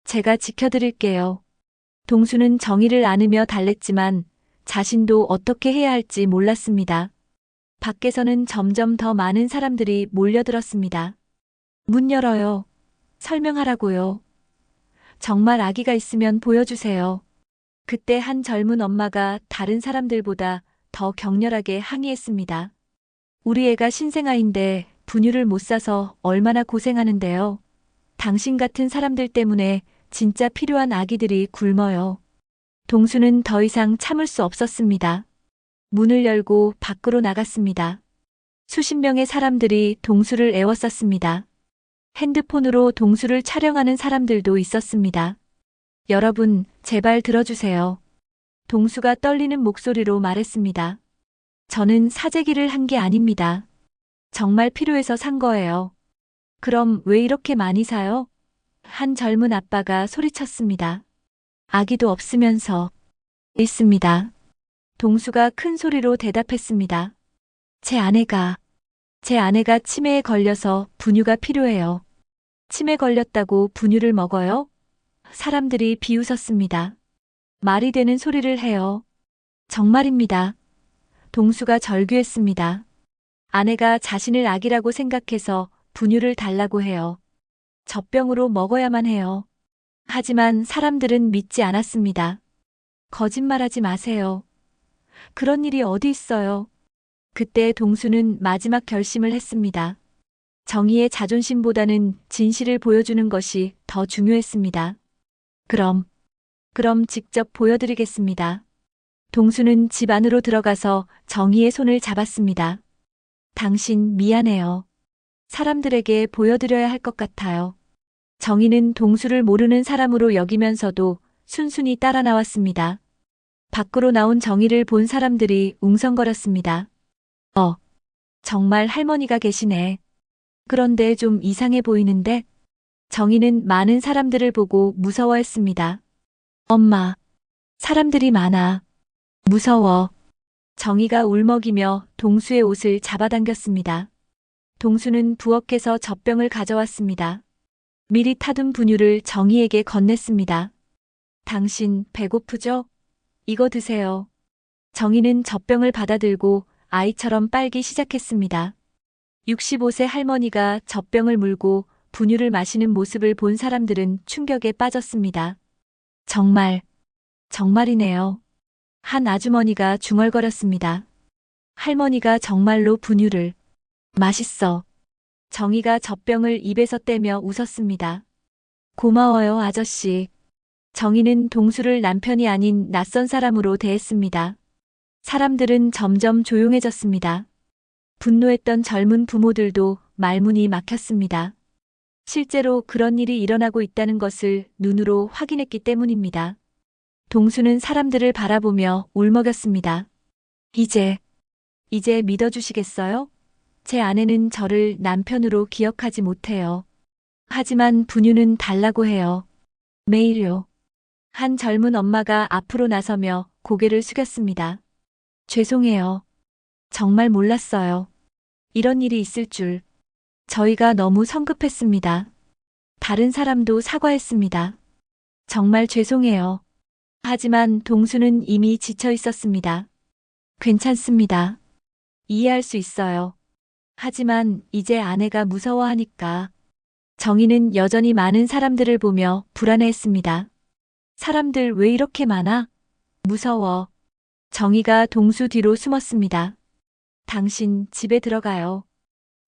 제가 지켜드릴게요. 동수는 정희를 안으며 달랬지만 자신도 어떻게 해야 할지 몰랐습니다. 밖에서는 점점 더 많은 사람들이 몰려들었습니다. 문 열어요. 설명하라고요. 정말 아기가 있으면 보여주세요. 그때 한 젊은 엄마가 다른 사람들보다 더 격렬하게 항의했습니다. 우리 애가 신생아인데 분유를 못 사서 얼마나 고생하는데요. 당신 같은 사람들 때문에 진짜 필요한 아기들이 굶어요. 동수는 더 이상 참을 수 없었습니다. 문을 열고 밖으로 나갔습니다. 수십 명의 사람들이 동수를 애워쌌습니다. 핸드폰으로 동수를 촬영하는 사람들도 있었습니다. 여러분, 제발 들어주세요. 동수가 떨리는 목소리로 말했습니다. 저는 사재기를 한 게 아닙니다. 정말 필요해서 산 거예요. 그럼 왜 이렇게 많이 사요? 한 젊은 아빠가 소리쳤습니다. 아기도 없으면서. 있습니다. 동수가 큰 소리로 대답했습니다. 제 아내가 치매에 걸려서 분유가 필요해요. 치매 걸렸다고 분유를 먹어요? 사람들이 비웃었습니다. 말이 되는 소리를 해요. 정말입니다. 동수가 절규했습니다. 아내가 자신을 아기라고 생각해서 분유를 달라고 해요. 젖병으로 먹어야만 해요. 하지만 사람들은 믿지 않았습니다. 거짓말하지 마세요. 그런 일이 어디 있어요. 그때 동수는 마지막 결심을 했습니다. 정의의 자존심보다는 진실을 보여주는 것이 더 중요했습니다. 그럼 직접 보여드리겠습니다. 동수는 집 안으로 들어가서 정의의 손을 잡았습니다. 당신 미안해요. 사람들에게 보여드려야 할 것 같아요. 정의는 동수를 모르는 사람으로 여기면서도 순순히 따라 나왔습니다. 밖으로 나온 정의를 본 사람들이 웅성거렸습니다. 정말 할머니가 계시네. 그런데 좀 이상해 보이는데? 정의는 많은 사람들을 보고 무서워했습니다. 엄마, 사람들이 많아. 무서워. 정의가 울먹이며 동수의 옷을 잡아당겼습니다. 동수는 부엌에서 젖병을 가져왔습니다. 미리 타둔 분유를 정의에게 건넸습니다. 당신 배고프죠? 이거 드세요. 정의는 젖병을 받아들고 아이처럼 빨기 시작했습니다. 65세 할머니가 젖병을 물고 분유를 마시는 모습을 본 사람들은 충격에 빠졌습니다. 정말이네요. 한 아주머니가 중얼거렸습니다. 할머니가 정말로 분유를. 맛있어. 정의가 젖병을 입에서 떼며 웃었습니다. 고마워요, 아저씨. 정의는 동수를 남편이 아닌 낯선 사람으로 대했습니다. 사람들은 점점 조용해졌습니다. 분노했던 젊은 부모들도 말문이 막혔습니다. 실제로 그런 일이 일어나고 있다는 것을 눈으로 확인했기 때문입니다. 동수는 사람들을 바라보며 울먹였습니다. 이제 믿어주시겠어요? 제 아내는 저를 남편으로 기억하지 못해요. 하지만 분유는 달라고 해요. 매일요. 한 젊은 엄마가 앞으로 나서며 고개를 숙였습니다. 죄송해요. 정말 몰랐어요. 이런 일이 있을 줄. 저희가 너무 성급했습니다. 다른 사람도 사과했습니다. 정말 죄송해요. 하지만 동수는 이미 지쳐 있었습니다. 괜찮습니다. 이해할 수 있어요. 하지만 이제 아내가 무서워하니까. 정의는 여전히 많은 사람들을 보며 불안해했습니다. 사람들 왜 이렇게 많아? 무서워. 정의가 동수 뒤로 숨었습니다. 당신 집에 들어가요.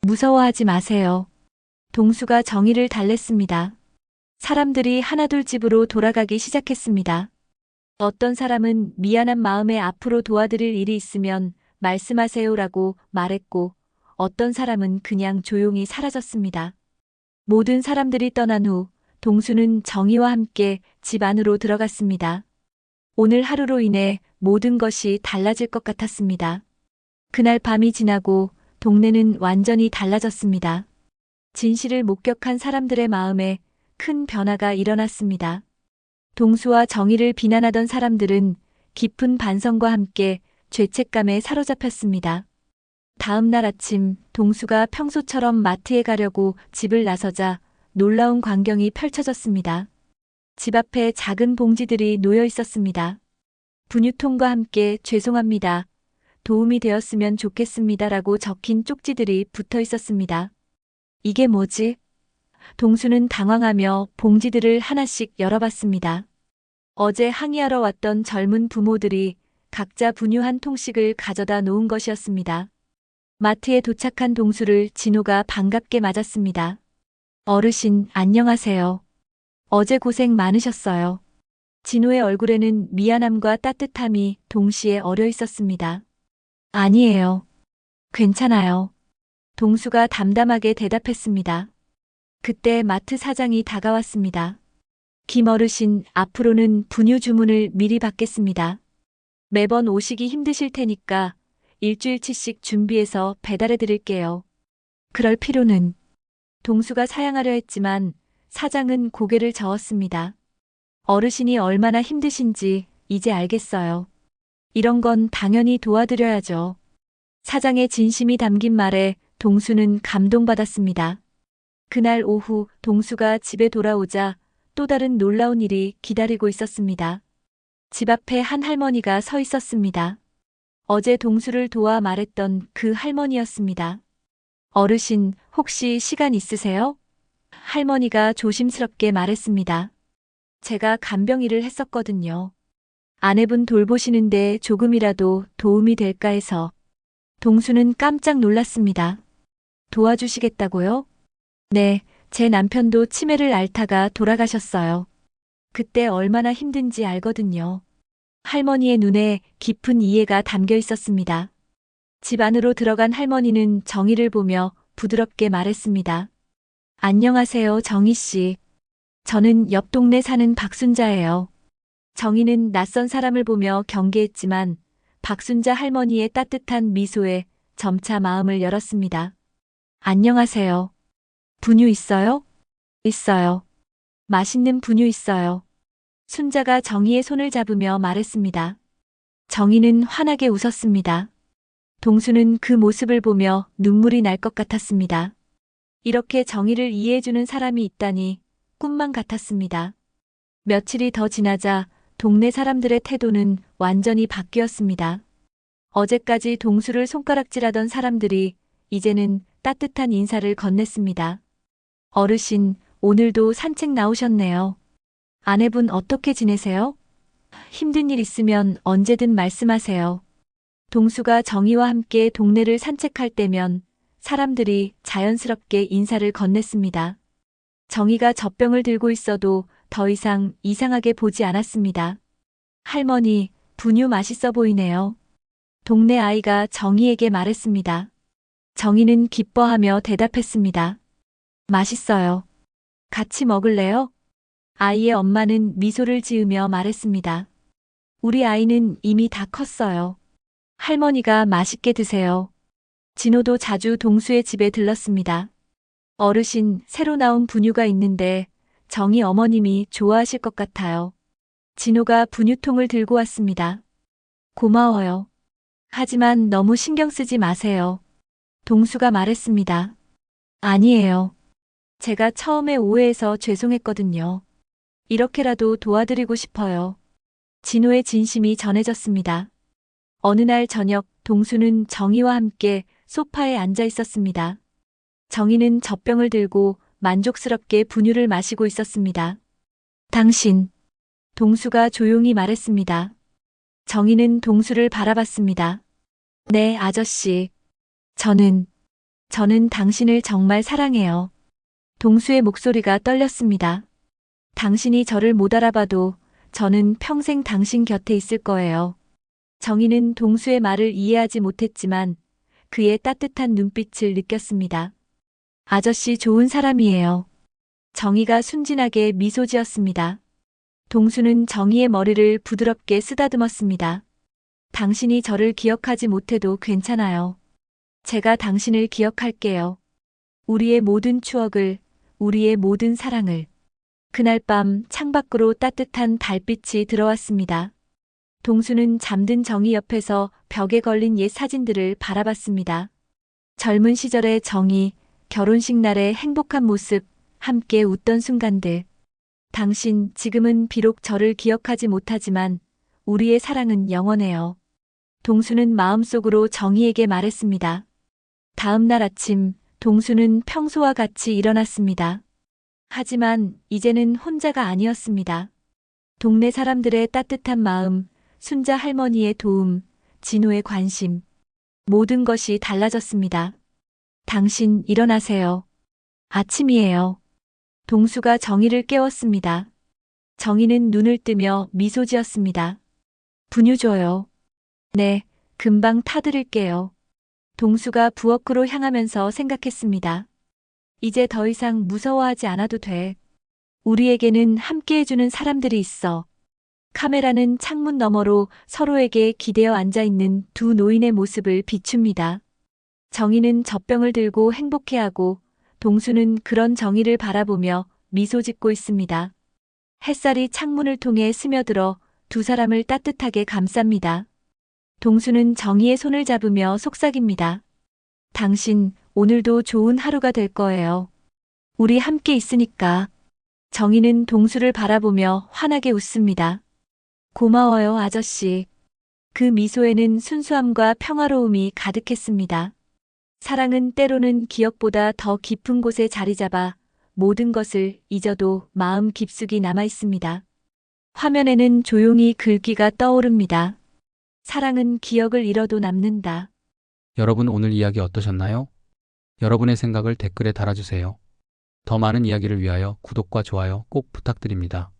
무서워하지 마세요. 동수가 정의를 달랬습니다. 사람들이 하나둘 집으로 돌아가기 시작했습니다. 어떤 사람은 미안한 마음에 앞으로 도와드릴 일이 있으면 말씀하세요라고 말했고, 어떤 사람은 그냥 조용히 사라졌습니다. 모든 사람들이 떠난 후 동수는 정의와 함께 집 안으로 들어갔습니다. 오늘 하루로 인해 모든 것이 달라질 것 같았습니다. 그날 밤이 지나고 동네는 완전히 달라졌습니다. 진실을 목격한 사람들의 마음에 큰 변화가 일어났습니다. 동수와 정의를 비난하던 사람들은 깊은 반성과 함께 죄책감에 사로잡혔습니다. 다음 날 아침 동수가 평소처럼 마트에 가려고 집을 나서자 놀라운 광경이 펼쳐졌습니다. 집 앞에 작은 봉지들이 놓여 있었습니다. 분유통과 함께 죄송합니다. 도움이 되었으면 좋겠습니다라고 적힌 쪽지들이 붙어 있었습니다. 이게 뭐지? 동수는 당황하며 봉지들을 하나씩 열어봤습니다. 어제 항의하러 왔던 젊은 부모들이 각자 분유 한 통씩을 가져다 놓은 것이었습니다. 마트에 도착한 동수를 진호가 반갑게 맞았습니다. 어르신, 안녕하세요. 어제 고생 많으셨어요. 진호의 얼굴에는 미안함과 따뜻함이 동시에 어려 있었습니다. 아니에요. 괜찮아요. 동수가 담담하게 대답했습니다. 그때 마트 사장이 다가왔습니다. 김 어르신, 앞으로는 분유 주문을 미리 받겠습니다. 매번 오시기 힘드실 테니까 일주일치씩 준비해서 배달해 드릴게요. 그럴 필요는. 동수가 사양하려 했지만 사장은 고개를 저었습니다. 어르신이 얼마나 힘드신지 이제 알겠어요. 이런 건 당연히 도와드려야죠. 사장의 진심이 담긴 말에 동수는 감동받았습니다. 그날 오후 동수가 집에 돌아오자 또 다른 놀라운 일이 기다리고 있었습니다. 집 앞에 한 할머니가 서 있었습니다. 어제 동수를 도와 말했던 그 할머니였습니다. 어르신, 혹시 시간 있으세요? 할머니가 조심스럽게 말했습니다. 제가 간병 일을 했었거든요. 아내분 돌보시는데 조금이라도 도움이 될까 해서. 동수는 깜짝 놀랐습니다. 도와주시겠다고요? 네, 제 남편도 치매를 앓다가 돌아가셨어요. 그때 얼마나 힘든지 알거든요. 할머니의 눈에 깊은 이해가 담겨 있었습니다. 집 안으로 들어간 할머니는 정희를 보며 부드럽게 말했습니다. 안녕하세요, 정희 씨. 저는 옆 동네 사는 박순자예요. 정희는 낯선 사람을 보며 경계했지만 박순자 할머니의 따뜻한 미소에 점차 마음을 열었습니다. 안녕하세요. 분유 있어요? 있어요. 맛있는 분유 있어요. 순자가 정희의 손을 잡으며 말했습니다. 정희는 환하게 웃었습니다. 동수는 그 모습을 보며 눈물이 날 것 같았습니다. 이렇게 정희를 이해해주는 사람이 있다니 꿈만 같았습니다. 며칠이 더 지나자 동네 사람들의 태도는 완전히 바뀌었습니다. 어제까지 동수를 손가락질하던 사람들이 이제는 따뜻한 인사를 건넸습니다. 어르신, 오늘도 산책 나오셨네요. 아내분 어떻게 지내세요? 힘든 일 있으면 언제든 말씀하세요. 동수가 정희와 함께 동네를 산책할 때면 사람들이 자연스럽게 인사를 건넸습니다. 정희가 젖병을 들고 있어도 더 이상 이상하게 보지 않았습니다. 할머니, 분유 맛있어 보이네요. 동네 아이가 정희에게 말했습니다. 정희는 기뻐하며 대답했습니다. 맛있어요. 같이 먹을래요? 아이의 엄마는 미소를 지으며 말했습니다. 우리 아이는 이미 다 컸어요. 할머니가 맛있게 드세요. 진호도 자주 동수의 집에 들렀습니다. 어르신, 새로 나온 분유가 있는데 정희 어머님이 좋아하실 것 같아요. 진호가 분유통을 들고 왔습니다. 고마워요. 하지만 너무 신경 쓰지 마세요. 동수가 말했습니다. 아니에요. 제가 처음에 오해해서 죄송했거든요. 이렇게라도 도와드리고 싶어요. 진호의 진심이 전해졌습니다. 어느 날 저녁 동수는 정희와 함께 소파에 앉아 있었습니다. 정희는 젖병을 들고 만족스럽게 분유를 마시고 있었습니다. 당신. 동수가 조용히 말했습니다. 정희는 동수를 바라봤습니다. 네, 아저씨. 저는 당신을 정말 사랑해요. 동수의 목소리가 떨렸습니다. 당신이 저를 못 알아봐도 저는 평생 당신 곁에 있을 거예요. 정희는 동수의 말을 이해하지 못했지만 그의 따뜻한 눈빛을 느꼈습니다. 아저씨 좋은 사람이에요. 정희가 순진하게 미소 지었습니다. 동수는 정희의 머리를 부드럽게 쓰다듬었습니다. 당신이 저를 기억하지 못해도 괜찮아요. 제가 당신을 기억할게요. 우리의 모든 추억을, 우리의 모든 사랑을. 그날 밤 창밖으로 따뜻한 달빛이 들어왔습니다. 동수는 잠든 정희 옆에서 벽에 걸린 옛 사진들을 바라봤습니다. 젊은 시절의 정희, 결혼식 날의 행복한 모습, 함께 웃던 순간들. 당신, 지금은 비록 저를 기억하지 못하지만 우리의 사랑은 영원해요. 동수는 마음속으로 정희에게 말했습니다. 다음 날 아침, 동수는 평소와 같이 일어났습니다. 하지만 이제는 혼자가 아니었습니다. 동네 사람들의 따뜻한 마음, 순자 할머니의 도움, 진호의 관심. 모든 것이 달라졌습니다. 당신 일어나세요. 아침이에요. 동수가 정희를 깨웠습니다. 정희는 눈을 뜨며 미소 지었습니다. 분유 줘요. 네, 금방 타드릴게요. 동수가 부엌으로 향하면서 생각했습니다. 이제 더 이상 무서워하지 않아도 돼. 우리에게는 함께해주는 사람들이 있어. 카메라는 창문 너머로 서로에게 기대어 앉아있는 두 노인의 모습을 비춥니다. 정희는 젖병을 들고 행복해하고 동수는 그런 정희를 바라보며 미소 짓고 있습니다. 햇살이 창문을 통해 스며들어 두 사람을 따뜻하게 감쌉니다. 동수는 정희의 손을 잡으며 속삭입니다. 당신, 오늘도 좋은 하루가 될 거예요. 우리 함께 있으니까. 정희는 동수를 바라보며 환하게 웃습니다. 고마워요, 아저씨. 그 미소에는 순수함과 평화로움이 가득했습니다. 사랑은 때로는 기억보다 더 깊은 곳에 자리 잡아 모든 것을 잊어도 마음 깊숙이 남아 있습니다. 화면에는 조용히 글귀가 떠오릅니다. 사랑은 기억을 잃어도 남는다. 여러분 오늘 이야기 어떠셨나요? 여러분의 생각을 댓글에 달아주세요. 더 많은 이야기를 위하여 구독과 좋아요 꼭 부탁드립니다.